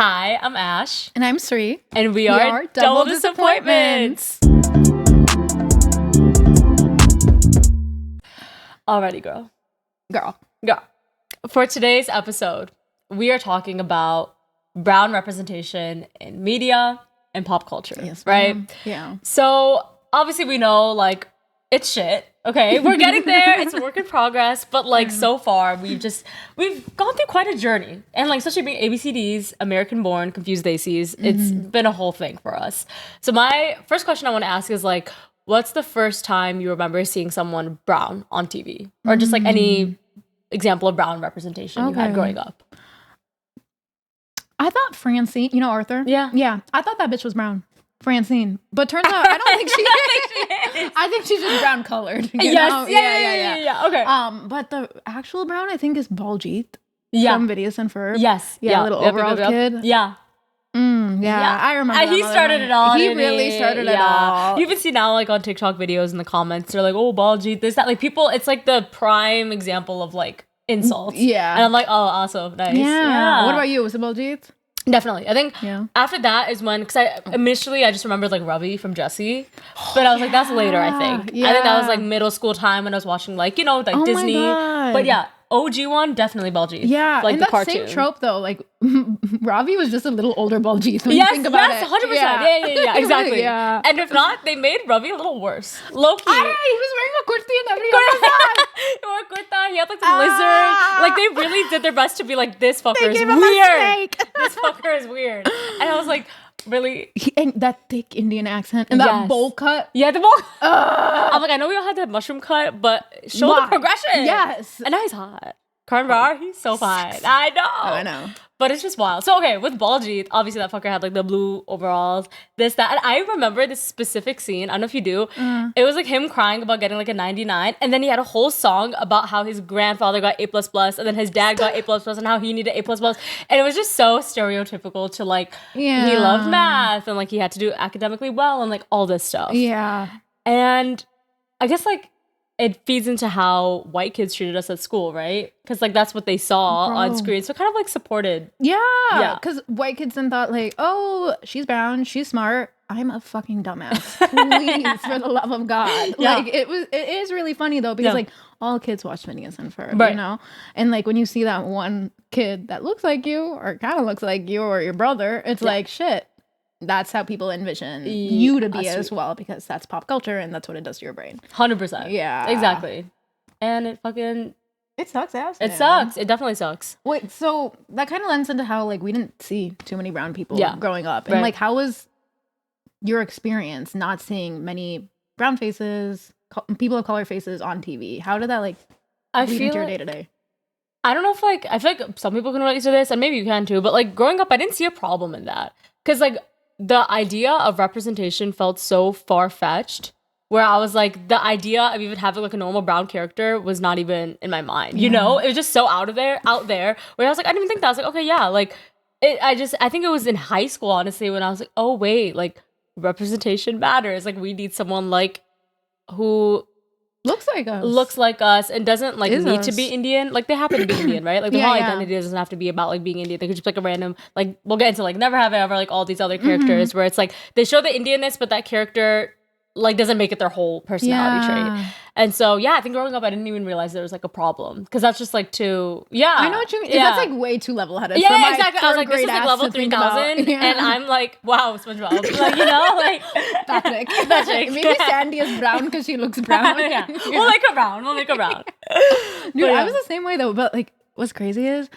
Hi, I'm Ash. And I'm Sri. And we are Double Disappointments. Alrighty, girl. Girl. For today's episode, we are talking about brown representation in media and pop culture. Yes, right? Yeah. So, obviously we know, it's shit. Okay, we're getting there. It's a work in progress. But, so far, we've gone through quite a journey. And, especially being ABCDs, American born, confused ACs, it's been a whole thing for us. So my first question I want to ask is, what's the first time you remember seeing someone brown on TV? Or just, any example of brown representation you had growing up? I thought Francine, you know Arthur? Yeah. Yeah. I thought that bitch was brown. Francine. But turns out I don't think she is. I think she's just brown colored. Yes. Yeah. Okay. But the actual brown I think is Baljeet. Yeah. From Videos and Ferb. Yes. Yeah. Little overall kid. Yeah. Yeah. I remember And he started it all. He really started it all. You even see now on TikTok videos in the comments, they're like, oh, Baljeet, this, that. People, it's the prime example of insults. Yeah. And I'm like, oh, awesome. Nice. Yeah. What about you? Was it Baljeet? Definitely. I think after that is when, because I just remembered Ravi from Jessie, but I was like, that's later, I think. Yeah. I think that was middle school time when I was watching Disney. But yeah, OG one, definitely Baljeet. Yeah. And the that cartoon. same trope though, Ravi was just a little older Baljeet when you think about it. 100%. Yeah, exactly. Yeah. And if not, they made Ravi a little worse. Low-key. He was wearing a kurti and every episode. He wore a kurta, he had the lizard. They really did their best to be this fucker is gave him a weird. snake. This fucker is weird. And I was like, really? And that thick Indian accent and that bowl cut. Yeah, the bowl. I'm like, I know we all had that mushroom cut, but show the progression. Yes. And now he's hot. Karan Rar, he's so fine. I know. But it's just wild. So, okay, with Baljeet, obviously that fucker had the blue overalls, this, that. And I remember this specific scene. I don't know if you do. It was him crying about getting a 99. And then he had a whole song about how his grandfather got A++, and then his dad got A++, and how he needed A++. And it was just so stereotypical to he loved math, and he had to do academically well, and all this stuff. Yeah. And I guess it feeds into how white kids treated us at school, right? Because that's what they saw on screen. So kind of supported. Yeah. Because white kids then thought oh, she's brown, she's smart. I'm a fucking dumbass. Please, for the love of God. Yeah. It is really funny though, because all kids watch Phineas and Ferb, right. you know? And when you see that one kid that looks like you or kind of looks like you or your brother, it's shit. That's how people envision you to be as well, because that's pop culture and that's what it does to your brain. 100%. Yeah. Exactly. And it sucks ass. It sucks. It definitely sucks. Wait, so that kind of lends into how we didn't see too many brown people growing up. And right. How was your experience not seeing many brown faces, people of color faces on TV? How did that lead into your day to day? I don't know if I feel some people can relate to this, and maybe you can too, but growing up I didn't see a problem in that. Because the idea of representation felt so far-fetched, where I was the idea of even having a normal brown character was not even in my mind. You know, it was just so out there. Where I was I didn't even think that. I was okay, yeah, I think it was in high school, honestly, when I was oh wait, representation matters. We need someone who looks like us and doesn't need to be Indian. They happen to be Indian, right? The whole identity doesn't have to be about being Indian. They could just be a random we'll get into Never Have I Ever, all these other characters where it's they show the Indianness, but that character doesn't make it their whole personality trait. And so I think growing up I didn't even realize there was a problem, because that's just too I know what you mean. Yeah. That's way too level-headed. Yeah, exactly. I was this is level 3000 and I'm wow, SpongeBob. Patrick. Maybe Sandy is brown because she looks brown. Yeah. We'll make her brown. Dude, I was the same way though, but what's crazy is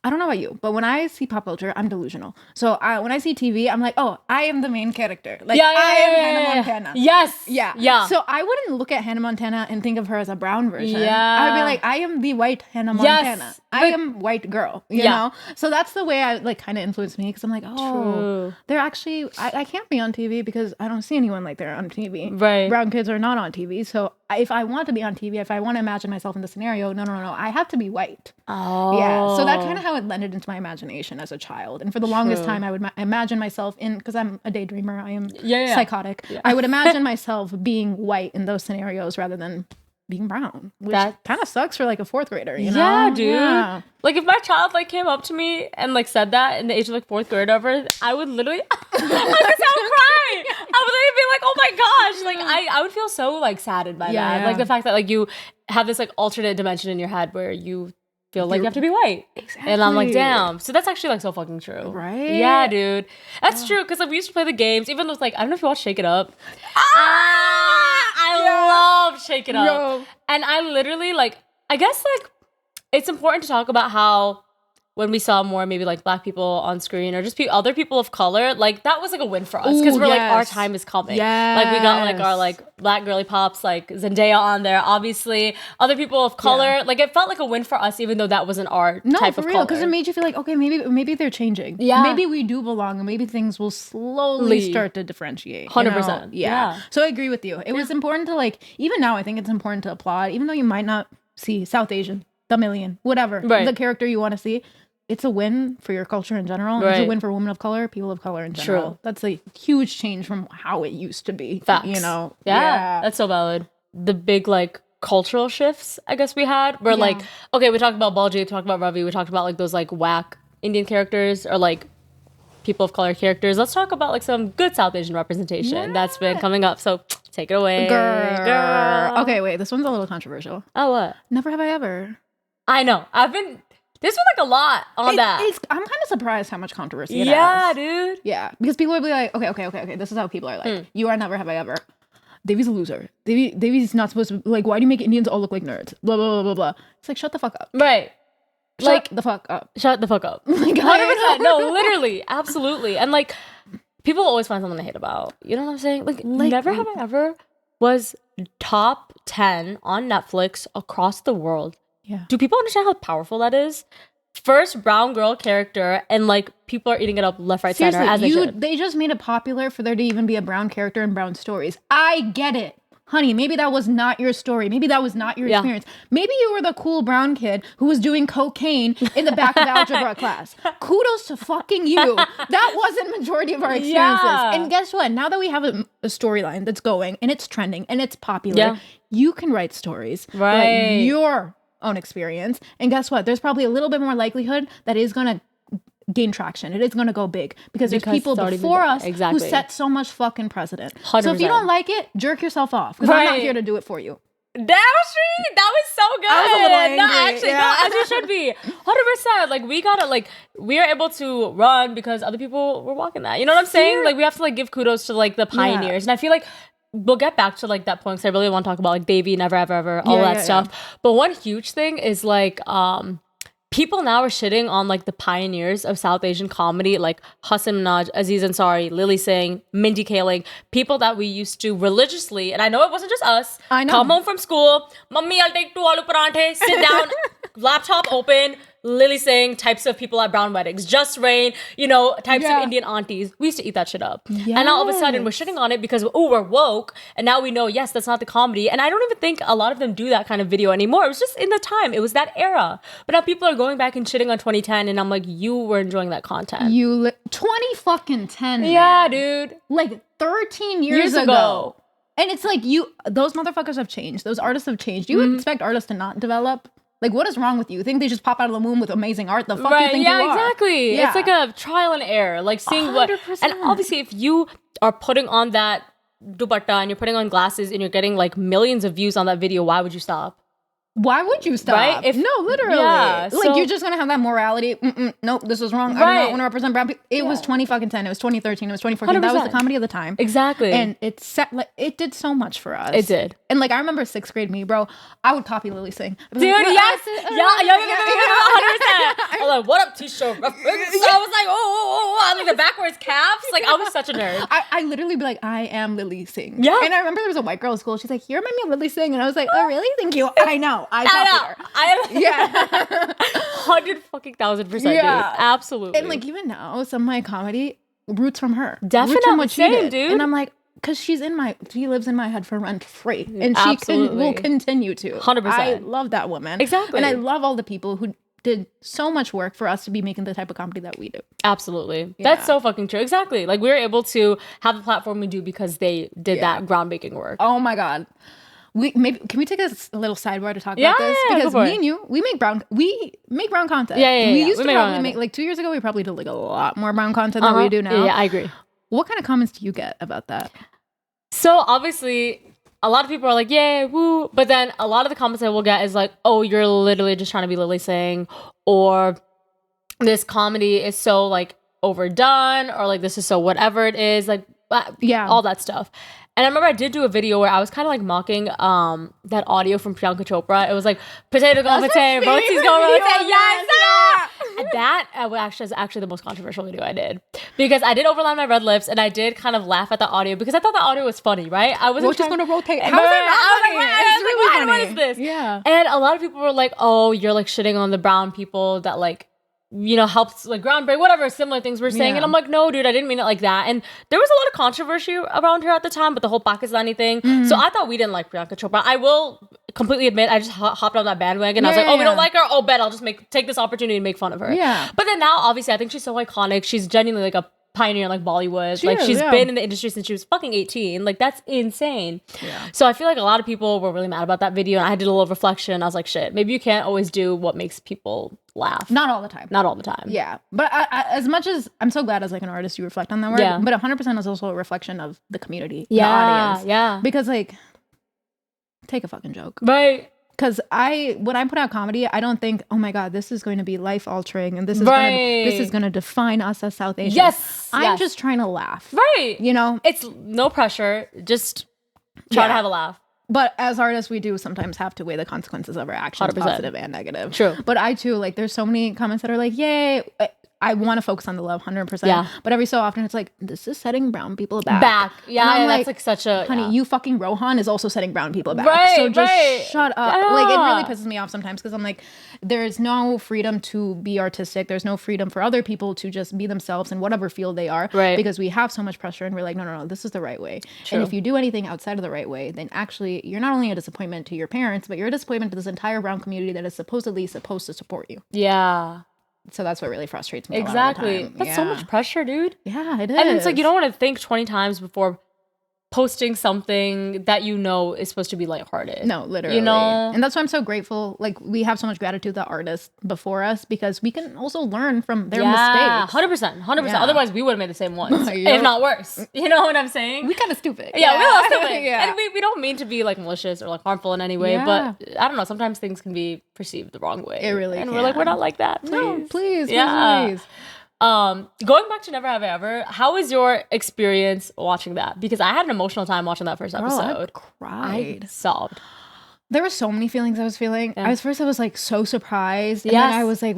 I don't know about you, but when I see pop culture, I'm delusional. So when I see TV, I'm oh, I am the main character. I am Hannah Montana. Yes. Yeah. So I wouldn't look at Hannah Montana and think of her as a brown version. Yeah. I would be I am the white Hannah Montana. Yes, I am white girl, you know? So that's the way I kind of influenced me, because I'm oh, true. They're actually, I can't be on TV because I don't see anyone like they're on TV. Right. Brown kids are not on TV. So if I want to be on TV, if I want to imagine myself in the scenario, no, I have to be white. Oh. Yeah. So that kind of how it blended into my imagination as a child. And for the longest time, I would imagine myself because I'm a daydreamer. I am psychotic. Yeah. I would imagine myself being white in those scenarios rather than being brown, which kind of sucks for like a fourth grader, you know? Yeah, dude. Yeah. Like if my child like came up to me and like said that in the age of like fourth grade or whatever, I would literally, I would cry. I would literally be like, oh my gosh. Like I would feel so like saddened by that. Yeah. Like the fact that like you have this like alternate dimension in your head where you feel like you have to be white. Exactly. And I'm like, damn. So that's actually like so fucking true. Right? Yeah, dude. That's true. Because like we used to play the games, even with like, I don't know if you watch Shake It Up. I love Shake It Up. Yo. And I literally like, I guess like it's important to talk about how when we saw more maybe like black people on screen or just other people of color, like that was like a win for us because we're like, our time is coming. Like we got like our like black girly pops, like Zendaya on there, obviously. Other people of color, like it felt like a win for us even though that wasn't our type of color. Because it made you feel like, okay, maybe they're changing. Yeah. Maybe we do belong and maybe things will slowly start to differentiate. 100%. Yeah. So I agree with you. It was important to like, even now I think it's important to applaud, even though you might not see South Asian, the million, whatever, the character you want to see. It's a win for your culture in general. Right. It's a win for women of color, people of color in general. True. That's a huge change from how it used to be. Facts. You know? Yeah. That's so valid. The big, like, cultural shifts, I guess we had, where, like, okay, we talked about Baljeet, we talked about Ravi, we talked about, like, those, like, whack Indian characters or, like, people of color characters. Let's talk about, like, some good South Asian representation that's been coming up. So, take it away. Girl. Okay, wait. This one's a little controversial. Oh, what? Never have I ever. I know. There's been like a lot on that. I'm kind of surprised how much controversy it has. Yeah, dude. Yeah, because people would be like, okay. This is how people are like. You are never have I ever. Devi's a loser. Devi's not supposed to, like, why do you make Indians all look like nerds? Blah, blah, blah, blah, blah. It's like, shut the fuck up. Right. Shut the fuck up. Shut the fuck up. 100%. No, literally. Absolutely. And like, people always find something to hate about. You know what I'm saying? Like Never Have I Ever was top 10 on Netflix across the world. Yeah. Do people understand how powerful that is? First brown girl character, and like people are eating it up left, right, center as they should. They just made it popular for there to even be a brown character in brown stories. I get it. Honey, maybe that was not your story. Maybe that was not your experience. Maybe you were the cool brown kid who was doing cocaine in the back of algebra class. Kudos to fucking you. That wasn't majority of our experiences. Yeah. And guess what? Now that we have a storyline that's going and it's trending and it's popular, you can write stories. Right. Like your own experience. And guess what? There's probably a little bit more likelihood that is going to gain traction. It is going to go big because there's people before us who set so much fucking precedent. 100%. So if you don't like it, jerk yourself off because I'm not here to do it for you. Damn street, that was so good. I was a little angry. No, actually, no, as you should be. 100%. Like we are able to run because other people were walking that. You know what I'm saying? Like we have to like give kudos to like the pioneers, and I feel like we'll get back to like that point because I really want to talk about like Baby, Never Ever Ever, all that stuff. But one huge thing is like people now are shitting on like the pioneers of South Asian comedy, like Hasan Minhaj, Aziz Ansari, Lily Singh, Mindy Kaling, people that we used to religiously, and I know it wasn't just us, come home from school, Mummy, I'll take 2 aloo paranthe, sit down, laptop open, Lily Singh, types of people at brown weddings, Just Rain, you know, types of Indian aunties. We used to eat that shit up. Yes. And now all of a sudden we're shitting on it because, we're woke. And now we know, yes, that's not the comedy. And I don't even think a lot of them do that kind of video anymore. It was just in the time. It was that era. But now people are going back and shitting on 2010. And I'm like, you were enjoying that content. 20 fucking 10. Yeah, dude. Like 13 years ago. And it's like those motherfuckers have changed. Those artists have changed. You would expect artists to not develop. Like, what is wrong with you? You think they just pop out of the womb with amazing art? The fuck do you think you are? Yeah, exactly. Yeah. It's like a trial and error. Like, seeing 100%. And obviously, if you are putting on that dupatta and you're putting on glasses and you're getting, like, millions of views on that video, why would you stop? Why would you stop? Right? No, literally. Yeah, like, you're just going to have that morality. Nope, this was wrong. I do not want to represent brown people. It was 2010. It was 2013. It was 2014. 100%. That was the comedy of the time. Exactly. And it did so much for us. It did. And, like, I remember 6th grade me, bro. I would copy Lily Singh. Dude, yes. Yeah. 100%. I was like, what up, T-shirt? So I was like, I like the backwards calves. Like, I was such a nerd. I literally be like, I am Lily Singh. Yeah. And I remember there was a white girl at school. She's like, you remind me of Lily Singh. And I was like, oh, really? Thank you. I know. I know. Yeah. 100,000%, dude. Absolutely. And like even now, some of my comedy roots from her. Definitely. Roots from what she did. Dude. And I'm like, because she lives in my head for rent free. And will continue to. 100%. I love that woman. Exactly. And I love all the people who did so much work for us to be making the type of comedy that we do. Absolutely. Yeah. That's so fucking true. Exactly. Like we were able to have the platform we do because they did that groundbreaking work. Oh my God. can we take a little sidebar to talk about this? Because me and you, we make brown content. We used to probably make, like 2 years ago, we probably did like a lot more brown content than we do now. Yeah, I agree. What kind of comments do you get about that? So obviously, a lot of people are like, "Yay, woo!" But then a lot of the comments I will get is like, "Oh, you're literally just trying to be Lily Singh," or "This comedy is so like overdone," or like, "This is so whatever it is," like all that stuff. And I remember I did do a video where I was kind of like mocking that audio from Priyanka Chopra. It was like, potato going potato, rotis going rotate. Yes! That was actually the most controversial video I did. Because I did overline my red lips and I did kind of laugh at the audio because I thought the audio was funny, right? I wasn't just going to rotate. How is that not funny? What is this? Yeah. And a lot of people were like, oh, you're like shitting on the brown people that like, you know, helps like groundbreak, whatever similar things we're saying. And I'm like, no, dude, I didn't mean it like that. And there was a lot of controversy around her at the time, but the whole Pakistani thing. So I thought we didn't like Priyanka Chopra. I will completely admit, I just hopped on that bandwagon. I was like, oh, we don't like her? Oh, bet I'll just take this opportunity to make fun of her. Yeah. But then now, obviously, I think she's so iconic. She's genuinely like a pioneer in like Bollywood. She's been in the industry since she was fucking 18. Like, that's insane. Yeah. So I feel like a lot of people were really mad about that video, and I did a little reflection. I was like, shit, maybe you can't always do what makes people laugh. Not all the time. Not all the time. Yeah. But I, as much as I'm so glad as like an artist you reflect on that word, but 100% is also a reflection of the community, the audience. Yeah. Because like, take a fucking joke. Right. Because when I put out comedy, I don't think, oh my God, this is going to be life altering and this is going to define us as South Asians. Yes. I'm just trying to laugh. Right. You know? It's no pressure. Just try to have a laugh. But as artists, we do sometimes have to weigh the consequences of our actions, 100%. Positive and negative. True. But I too, like, there's so many comments that are like, yay. I want to focus on the love 100%. Yeah. But every so often it's like, this is setting brown people back. Yeah. And that's like such a... Honey, you fucking Rohan is also setting brown people back. Right, so just shut up. Yeah. Like, it really pisses me off sometimes because I'm like, there's no freedom to be artistic. There's no freedom for other people to just be themselves in whatever field they are. Right. Because we have so much pressure and we're like, no, this is the right way. True. And if you do anything outside of the right way, then actually you're not only a disappointment to your parents, but you're a disappointment to this entire brown community that is supposedly supposed to support you. Yeah. So that's what really frustrates me. Exactly. That's so much pressure, dude. Yeah, it is. And it's like you don't want to think 20 times before posting something that you know is supposed to be lighthearted. No, literally. You know? And that's why I'm so grateful. Like, we have so much gratitude to artists before us because we can also learn from their mistakes. 100%. Otherwise, we would have made the same ones, if not worse. You know what I'm saying? We kind of stupid. Yeah, we love stupid. And we don't mean to be like malicious or like harmful in any way, but I don't know. Sometimes things can be perceived the wrong way. It really and can. we're like, we're not like that. Please. No, please. Going back to Never Have I Ever, how was your experience watching that? Because I had an emotional time watching that first episode. I cried. I sobbed. There were so many feelings I was feeling. Yeah. I was like so surprised. And then I was like,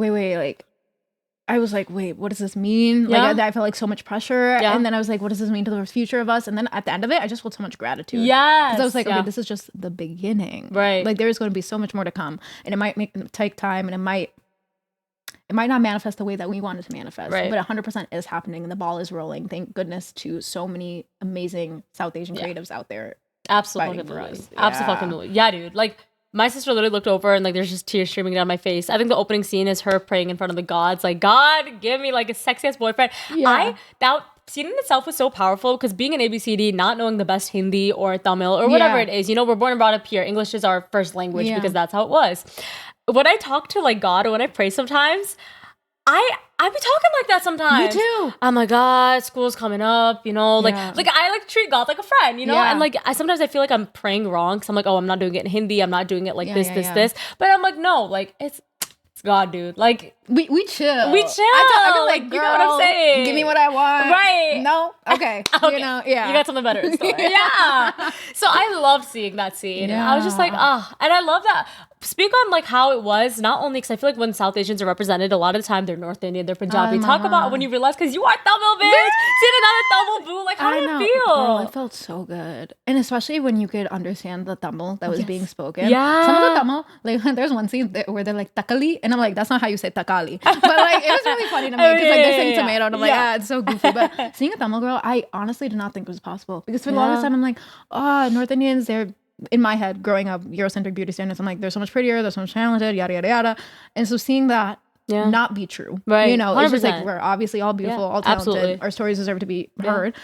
wait, what does this mean? Like I felt like so much pressure. Yeah. And then I was like, what does this mean to the future of us? And then at the end of it, I just felt so much gratitude. Yes. Because I was like, okay, this is just the beginning. Right. Like there's going to be so much more to come. And it might take time and it might not manifest the way that we want it to manifest. Right. But 100% is happening and the ball is rolling. Thank goodness to so many amazing South Asian creatives out there. Absolutely. Absolutely. Yeah, dude. Like, my sister literally looked over and like there's just tears streaming down my face. I think the opening scene is her praying in front of the gods. Like, God, give me like a sexiest boyfriend. Yeah. That scene in itself was so powerful because being an ABCD, not knowing the best Hindi or Tamil or whatever it is, you know, we're born and brought up here. English is our first language because that's how it was. When I talk to like God or when I pray sometimes, I be talking like that sometimes. Me too. I'm like, God, school's coming up, you know, like I like treat God like a friend, you know, and like sometimes I feel like I'm praying wrong because I'm like, oh, I'm not doing it in Hindi, I'm not doing it like this, but I'm like, no, like it's God, dude, like we chill. I mean, like, you know what I'm saying? Give me what I want. Right? No, okay. You know, you got something better in store. So I love seeing that scene. I was just like, and I love that. Speak on like how it was, not only because I feel like when South Asians are represented, a lot of the time they're North Indian, they're Punjabi. Talk about when you realize, because you are Tamil, bitch. Seeing another Tamil boo, like how did it feel? Girl, it felt so good, and especially when you could understand the Tamil that was being spoken. Yeah, some of the Tamil, like there's one scene where they're like takali, and I'm like, that's not how you say takali, but like it was really funny to me because like they're saying tomato, and I'm like, it's so goofy. But seeing a Tamil girl, I honestly did not think it was possible because for the longest time I'm like, North Indians, they're. In my head, growing up, Eurocentric beauty standards, I'm like, they're so much prettier, they're so much talented, yada, yada, yada. And so seeing that not be true, right? You know, 100%. It's just like, we're obviously all beautiful, all talented. Absolutely. Our stories deserve to be heard.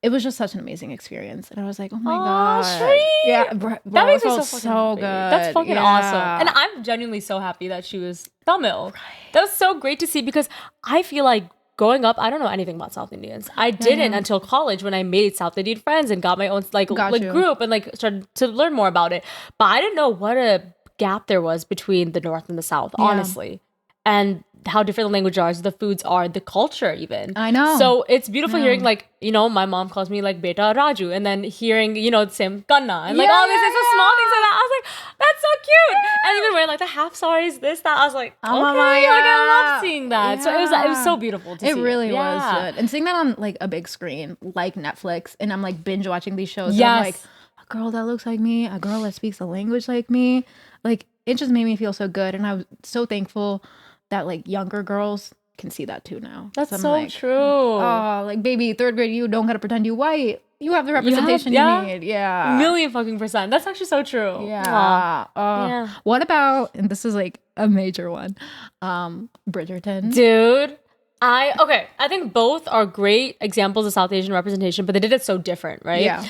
it was just such an amazing experience. And I was like, oh my God. Sweet. Yeah. Bro, That makes me felt so good. That's fucking awesome. And I'm genuinely so happy that she was Tamil. Right. That was so great to see because I feel like growing up, I don't know anything about South Indians. I didn't until college when I made South Indian friends and got my own like group and like started to learn more about it. But I didn't know what a gap there was between the North and the South, honestly. And how different the language are, the foods are, the culture even. I know. So it's beautiful hearing like, you know, my mom calls me like Beta Raju and then hearing, you know, the same Kanna and like all these small things like that. I was like, that's so cute. And even wearing like the half saris, this, that. I was like, okay, like I love seeing that. So it was so beautiful to see. It really was good. And seeing that on like a big screen, like Netflix, and I'm like binge watching these shows. Yes. I'm like, a girl that looks like me, a girl that speaks a language like me. Like it just made me feel so good. And I was so thankful that like younger girls can see that too now. That's so like, true. Oh, like baby, 3rd grade, you don't gotta pretend you white. You have the representation you need. Yeah. $1,000,000%. That's actually so true. Yeah. What about, and this is like a major one, Bridgerton. Dude. I think both are great examples of South Asian representation, but they did it so different, right? Yeah.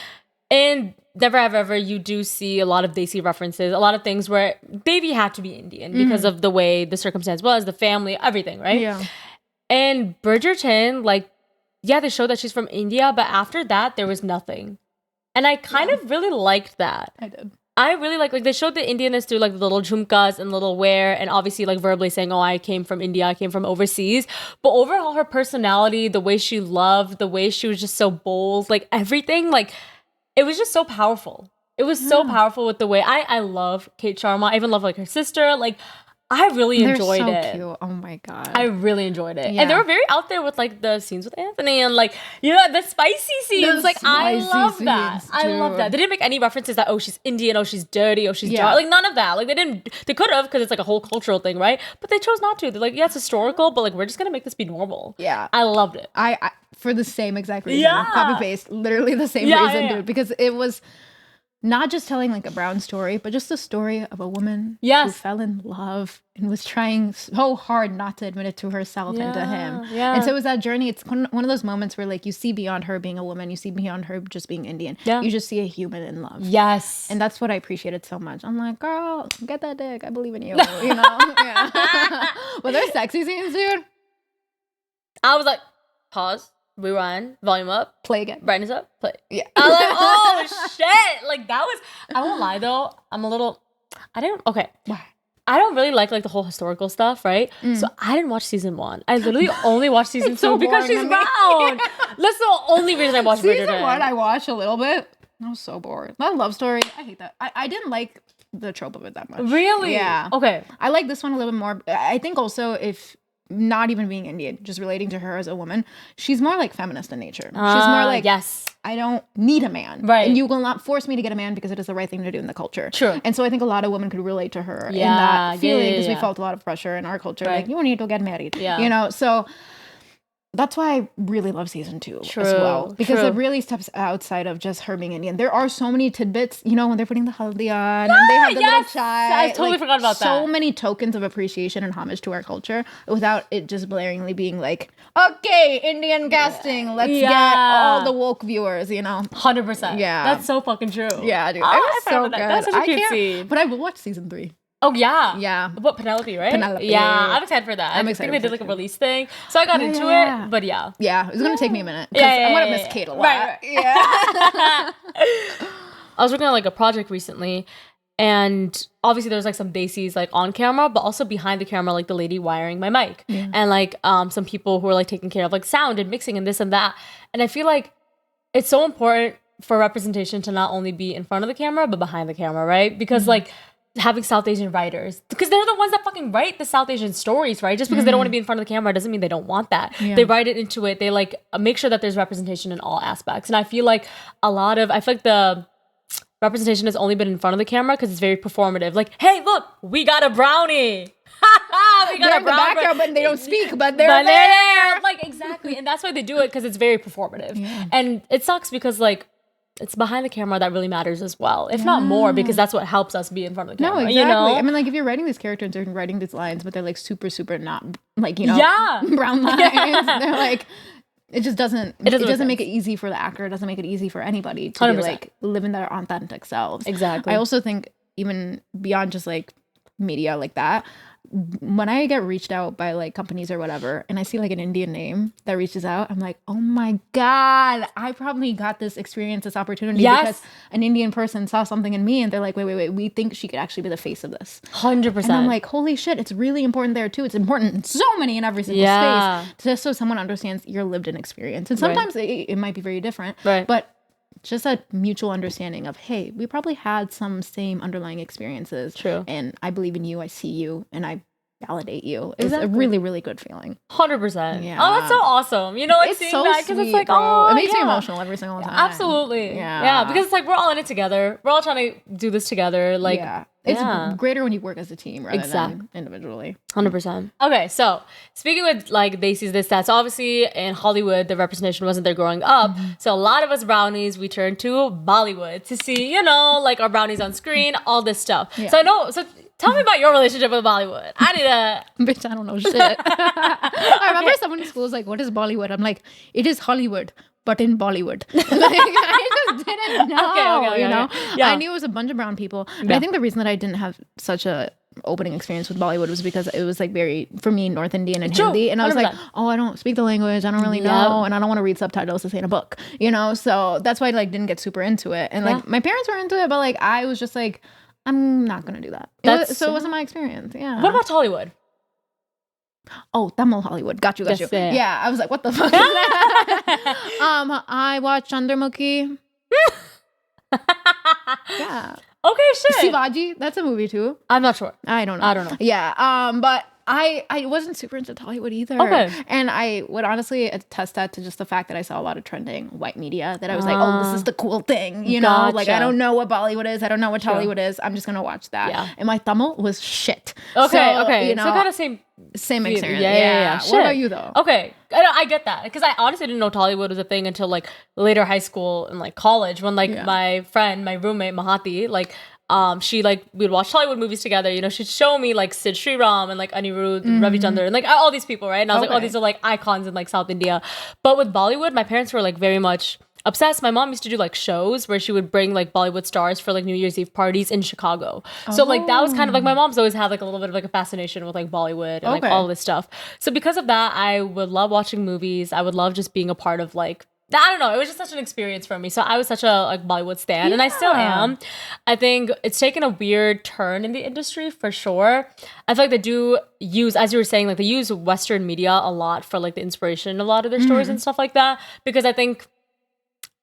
And Never Have Ever, you do see a lot of Desi references, a lot of things where baby had to be Indian because of the way the circumstance was, the family, everything, right? Yeah. And Bridgerton, like, yeah, they showed that she's from India, but after that, there was nothing. And I kind of really liked that. I did. I really like they showed the Indianness through like the little jhumkas and little wear and obviously like verbally saying, oh, I came from India, I came from overseas. But overall, her personality, the way she loved, the way she was just so bold, like everything, like it was just so powerful. It was so powerful with the way I love Kate Sharma. I even love like her sister. Like I really enjoyed it. They're so cute. Oh my God. I really enjoyed it. Yeah. And they were very out there with like the scenes with Anthony and like, you know, the spicy scenes. I love that. I love that. They didn't make any references that, oh, she's Indian, oh, she's dirty, oh, she's dark. Like none of that. Like they could have because it's like a whole cultural thing, right? But they chose not to. They're like, yeah, it's historical, but like we're just going to make this be normal. Yeah. I loved it. I for the same exact reason. Yeah. Copy paste. Literally the same reason, dude. Because it was not just telling like a brown story, but just a story of a woman who fell in love and was trying so hard not to admit it to herself and to him. Yeah. And so it was that journey. It's one of those moments where like you see beyond her being a woman, you see beyond her just being Indian. Yeah. You just see a human in love. Yes. And that's what I appreciated so much. I'm like, girl, get that dick. I believe in you. You know? Yeah. Well, there's sexy scenes, dude. I was like, pause. Rewind, volume up, play again, brightness up, play. Yeah. I was like, oh shit. Like that was, I won't lie though, Why? I don't really like the whole historical stuff, right? So I didn't watch season 1. I literally only watched season 2 because she's brown. That's the only reason I watched Bridgerton. Season 1 I watched a little bit. I was so bored. That love story, I hate that. I didn't like the trope of it that much. Really? Yeah. Okay. I like this one a little bit more. I think also if not even being Indian, just relating to her as a woman, she's more like feminist in nature. She's more like, yes, I don't need a man. Right. And you will not force me to get a man because it is the right thing to do in the culture. True. And so I think a lot of women could relate to her in that feeling because we felt a lot of pressure in our culture. Right. Like, you need to get married. Yeah. You know, so that's why I really love season 2 as well. Because it really steps outside of just her being Indian. There are so many tidbits, you know, when they're putting the haldi on and they have the little chai. I totally forgot about that. So many tokens of appreciation and homage to our culture without it just blaringly being like, okay, Indian casting, let's get all the woke viewers, you know. 100%. Yeah. That's so fucking true. Yeah, dude. It was so good. That's such a cute scene. But I will watch season 3. Oh, yeah. Yeah. What, Penelope, right? Penelope. Yeah, I'm excited for that. I'm excited. I think they did like a release thing. So I got into it, but yeah. Yeah, it's going to take me a minute. Because I'm going to miss Kate a lot. Right. Yeah. I was working on like a project recently, and obviously there's like some Desis like on camera, but also behind the camera, like the lady wiring my mic. Yeah. And like some people who are like taking care of like sound and mixing and this and that. And I feel like it's so important for representation to not only be in front of the camera, but behind the camera, right? Because like having South Asian writers, because they're the ones that fucking write the South Asian stories, right? Just because they don't want to be in front of the camera doesn't mean they don't want that. Yeah. They write it into it. They like make sure that there's representation in all aspects. And I feel like the representation has only been in front of the camera because it's very performative. Like, hey, look, we got a brownie. We got they're in the background, but they don't speak, but they're there. Like, exactly. And that's why they do it, because it's very performative. Yeah. And it sucks because like it's behind the camera that really matters as well, if not more, because that's what helps us be in front of the camera. No, exactly. You know? I mean, like if you're writing these characters and writing these lines, but they're like super, super not like, you know, brown lines. They're like It just doesn't. It doesn't make it easy for the actor. It doesn't make it easy for anybody to be like living their authentic selves. Exactly. I also think even beyond just like media like that, when I get reached out by like companies or whatever, and I see like an Indian name that reaches out, I'm like, oh my God, I probably got this experience, this opportunity because an Indian person saw something in me and they're like, wait, we think she could actually be the face of this. 100%. And I'm like, holy shit, it's really important there too. It's important in so many in every single space, just so someone understands your lived in experience. And sometimes it might be very different, but just a mutual understanding of, hey, we probably had some same underlying experiences. True. And I believe in you, I see you, and I validate you. It's a really, really good feeling. 100%. Yeah. Oh, that's so awesome. You know, like it's seeing so that because it's like, bro. It makes me emotional every single time. Absolutely. Yeah. Because it's like we're all in it together. We're all trying to do this together. Like, it's greater when you work as a team rather than individually. 100%. Okay, so speaking with like they see this, that's obviously in Hollywood, the representation wasn't there growing up. So a lot of us brownies, we turned to Bollywood to see, you know, like our brownies on screen, all this stuff. Yeah. So tell me about your relationship with Bollywood. I need a... Bitch, I don't know shit. I remember someone in school was like, what is Bollywood? I'm like, it is Hollywood, but in Bollywood. Like, I just didn't know, you know? Yeah. I knew it was a bunch of brown people. And I think the reason that I didn't have such a opening experience with Bollywood was because it was like very, for me, North Indian and Hindi. And I was 100%. Like, oh, I don't speak the language. I don't really know. And I don't want to read subtitles to say in a book, you know? So that's why I like didn't get super into it. And like my parents were into it, but like I was just like, I'm not going to do that. So it wasn't my experience. Yeah. What about Hollywood? Oh, Tamil Hollywood. Got you. Yeah. I was like, what the fuck is that? I watched Chandramukhi. Yeah. Okay, shit. Shivaji. That's a movie too. I'm not sure. I don't know. Yeah. But I wasn't super into Hollywood either. Okay. And I would honestly attest that to just the fact that I saw a lot of trending white media that I was like, oh, this is the cool thing. You know, like I don't know what Bollywood is. I don't know what Hollywood is. I'm just going to watch that. Yeah. And my Tamil was shit. Okay. You know, so kind of same experience. Yeah. What about you though? Okay. I get that. Because I honestly didn't know Tollywood was a thing until like later high school and like college when like my friend, my roommate Mahati, like she like we'd watch Hollywood movies together, you know, she'd show me like Sid Sriram and like Anirudh Ravi Chandran and like all these people, right? And I was like, oh, these are like icons in like South India. But with Bollywood, my parents were like very much obsessed. My mom used to do like shows where she would bring like Bollywood stars for like New Year's Eve parties in Chicago. So like that was kind of like my mom's always had like a little bit of like a fascination with like Bollywood and like all this stuff. So because of that, I would love watching movies. I would love just being a part of like, I don't know. It was just such an experience for me. So I was such a like Bollywood stan, and I still am. I think it's taken a weird turn in the industry for sure. I feel like they do use, as you were saying, like they use Western media a lot for like the inspiration in a lot of their stories and stuff like that. Because I think,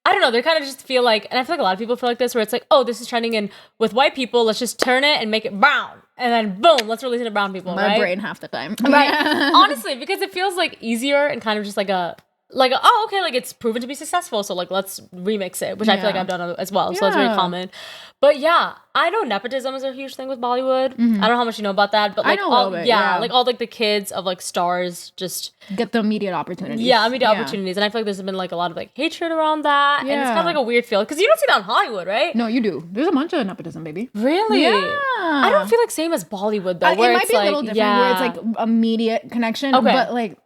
I don't know, they kind of just feel like, and I feel like a lot of people feel like this, where it's like, oh, this is trending in with white people. Let's just turn it and make it brown. And then boom, let's release it to brown people. My brain half the time. Right. Honestly, because it feels like easier and kind of just like oh, okay, like it's proven to be successful, so like let's remix it, which I feel like I've done as well. So that's very common. But yeah, I know nepotism is a huge thing with Bollywood. I don't know how much you know about that, but like I know a little bit, like all like the kids of like stars just get the immediate opportunities. Yeah, immediate opportunities, and I feel like there's been like a lot of like hatred around that, and it's kind of like a weird feel because you don't see that in Hollywood, right? No, you do. There's a bunch of nepotism, baby. Really? Yeah. I don't feel like same as Bollywood though. Where it might be a little different, where it's like immediate connection, but like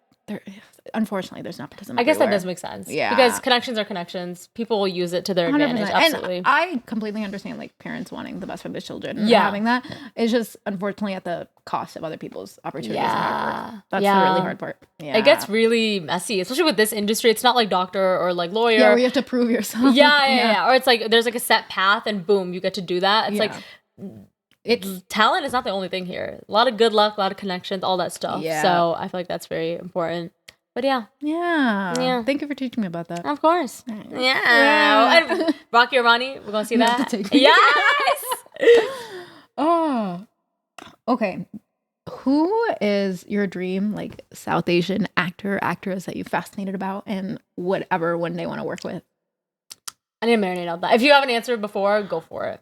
unfortunately, there's nepotism. I guess that does make sense. Yeah. Because connections are connections. People will use it to their advantage. 100%. Absolutely. And I completely understand like parents wanting the best for their children and having that. It's just unfortunately at the cost of other people's opportunities and hard work. That's the really hard part. Yeah. It gets really messy, especially with this industry. It's not like doctor or like lawyer. Yeah, where you have to prove yourself. Yeah. Or it's like there's like a set path and boom, you get to do that. It's like talent is not the only thing here. A lot of good luck, a lot of connections, all that stuff. Yeah. So I feel like that's very important. But yeah. Thank you for teaching me about that. Of course. Yeah. And Rocky Irani, we're gonna see that. Yes. Oh. Okay. Who is your dream like South Asian actor, actress that you're fascinated about and would ever one day want to work with? I need to marinate on that. If you have an answer before, go for it.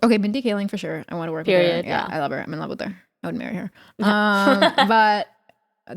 Okay, Mindy Kaling for sure. I want to work with her. Yeah, I love her. I'm in love with her. I would marry her. But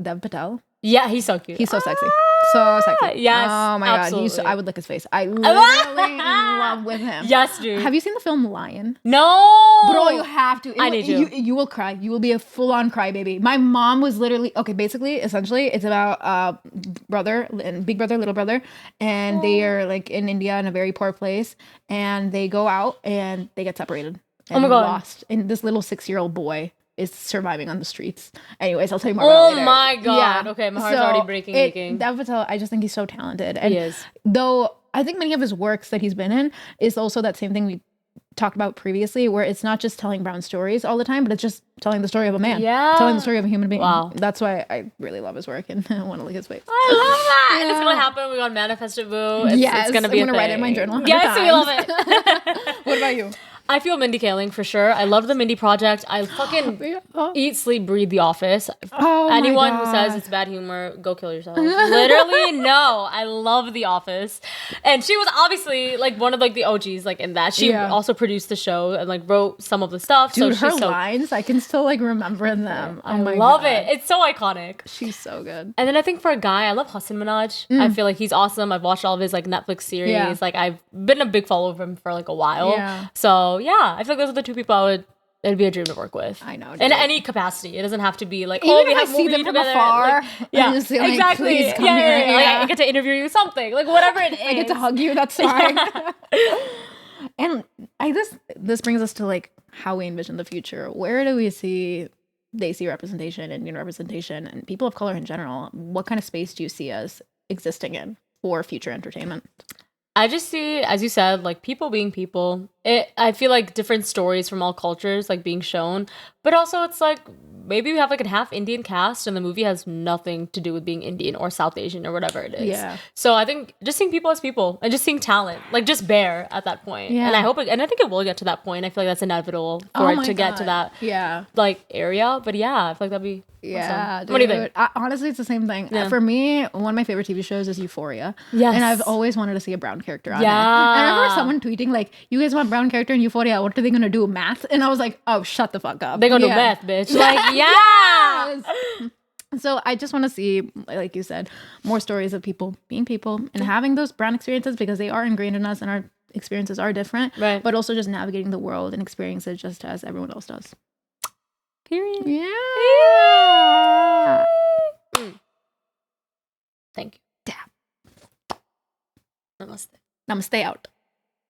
Dev Patel. Yeah, he's so cute. He's so sexy. So sexy. Yes. Oh my absolutely. god. I would lick his face. I literally in love with him. Yes, dude. Have you seen the film Lion? No. Bro, you have to. I need to. You will cry. You will be a full-on crybaby. My mom was literally essentially, it's about brother and big brother, little brother, and they are like in India in a very poor place, and they go out and they get separated. And oh my god. Lost. And this little 6-year-old boy is surviving on the streets. Anyways, I'll tell you more about it later. Oh my god. Yeah. Okay, my heart's already breaking. Dev Patel, I just think he's so talented. And he is. Though I think many of his works that he's been in is also that same thing we talked about previously, where it's not just telling brown stories all the time, but it's just telling the story of a man. Yeah. Telling the story of a human being. Wow. That's why I really love his work and I want to lick his face. I love that. Yeah. And it's gonna happen. We got Manifest It Boo. Yes, it's gonna be I'm gonna write it in my journal. Yes, we love it. What about you? I feel Mindy Kaling for sure. I love the Mindy Project. I fucking eat, sleep, breathe The Office. Oh Anyone my who God. says it's bad humor, go kill yourself. Literally, no. I love The Office. And she was obviously like one of like the OGs like in that. She also produced the show and like wrote some of the stuff. Dude, so her lines, I can still like remember them. I love it. It's so iconic. She's so good. And then I think for a guy, I love Hassan Minhaj. I feel like he's awesome. I've watched all of his like Netflix series. Yeah. Like I've been a big follower of him for like a while. Yeah. So yeah, I feel like those are the two people it'd be a dream to work with. I know. Dude. In any capacity. It doesn't have to be like, even oh, we if have I see them from afar. Like, yeah, just feel like, exactly. please come here. Like, I get to interview you something. Like whatever it is. I get to hug you. That's fine. And this brings us to like how we envision the future. Where do we see Desi representation, Indian representation, and people of color in general? What kind of space do you see us existing in for future entertainment? I just see, as you said, like people being people. I feel like different stories from all cultures like being shown, but also it's like maybe we have like a half Indian cast and the movie has nothing to do with being Indian or South Asian or whatever it is. Yeah. So I think just seeing people as people and just seeing talent, like just bare at that point. Yeah. And I think it will get to that point. I feel like that's inevitable for it to get to that like area. But yeah, I feel like that'd be awesome. Dude. What do you think? Honestly, it's the same thing. Yeah. For me, one of my favorite TV shows is Euphoria. Yes. And I've always wanted to see a brown character on it. Yeah. And I remember someone tweeting like, you guys want brown character in Euphoria, what are they gonna do, math? And I was like, oh, shut the fuck up. They're gonna do math, bitch. Like, yeah. Yes. So I just want to see, like you said, more stories of people being people and having those brown experiences because they are ingrained in us and our experiences are different. Right. But also just navigating the world and experiences just as everyone else does. Period. Yeah. Thank you. Dab. Namaste. Namaste out.